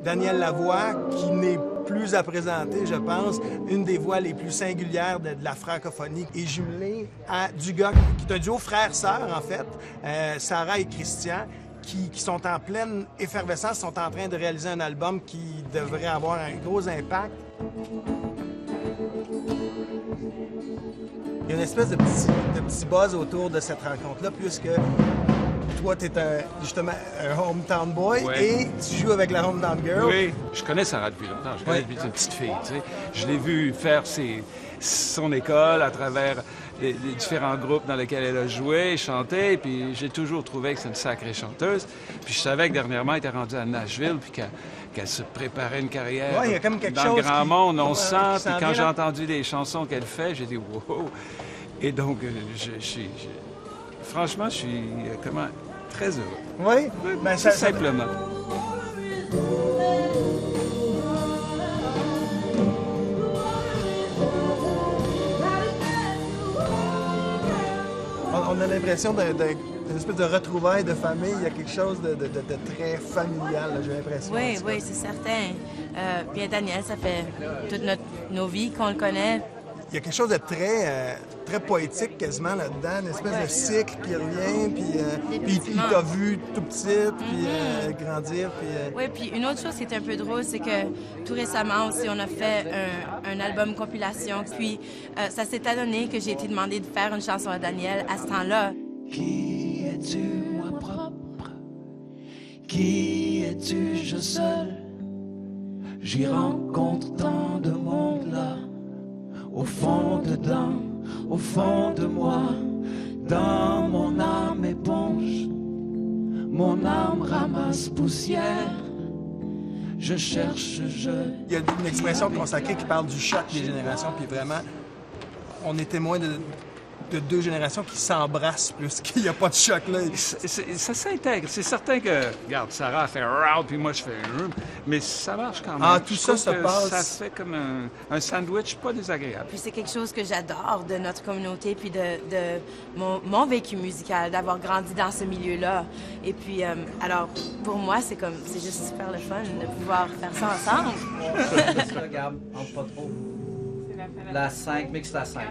Daniel Lavoie, qui n'est plus à présenter, je pense, une des voix les plus singulières de la francophonie, est jumelée à Dugas, qui est un duo frère-sœur, en fait, Sarah et Christian, qui sont en pleine effervescence, sont en train de réaliser un album qui devrait avoir un gros impact. Il y a une espèce de petit buzz autour de cette rencontre-là, puisque toi, tu es justement un hometown boy et tu joues avec la hometown girl. Oui, je connais Sarah depuis longtemps. Je connais depuis une petite fille, tu sais. Je l'ai vue faire son école à travers les différents groupes dans lesquels elle a joué, chanté, puis j'ai toujours trouvé que c'est une sacrée chanteuse. Puis je savais que dernièrement, elle était rendue à Nashville, puis qu'elle se préparait une carrière il y a comme quelque dans chose le grand monde, on qui sent. Puis quand j'ai vient. entendu les chansons qu'elle fait, j'ai dit « wow ». Et donc, franchement, je suis très heureux. Oui? Ben, Tout simplement. On a l'impression d'une espèce de retrouvaille de famille. Il y a quelque chose de très familial, là, j'ai l'impression. Oui, oui, c'est certain. Bien, Daniel, ça fait toute nos vies qu'on le connaît. Il y a quelque chose de très poétique quasiment là-dedans, une espèce de cycle qui revient, puis il t'a vu tout petit, puis grandir, puis... Oui, puis une autre chose qui est un peu drôle, c'est que tout récemment aussi, on a fait un album compilation, puis ça s'est adonné que j'ai été demandé de faire une chanson à Daniel à ce temps-là. Qui es-tu, moi propre? Qui es-tu, je seul? J'y rencontre tant de monde là. Au fond de moi, dans mon âme éponge, mon âme ramasse poussière, je cherche, Il y a une expression consacrée qui parle du choc des générations, puis vraiment, on est témoin de deux générations qui s'embrassent plus qu'il n'y a pas de choc là. Ça s'intègre. C'est certain que, regarde, Sarah fait round, puis moi je fais mais ça marche quand même. Ah, tout Je ça trouve se que passe. Ça se fait comme un sandwich pas désagréable. Puis c'est quelque chose que j'adore de notre communauté, puis de mon vécu musical, d'avoir grandi dans ce milieu-là. Et puis, alors, pour moi, c'est juste super le fun de pouvoir faire ça ensemble. Regarde, entre pas trop. La 5, mixe la 5.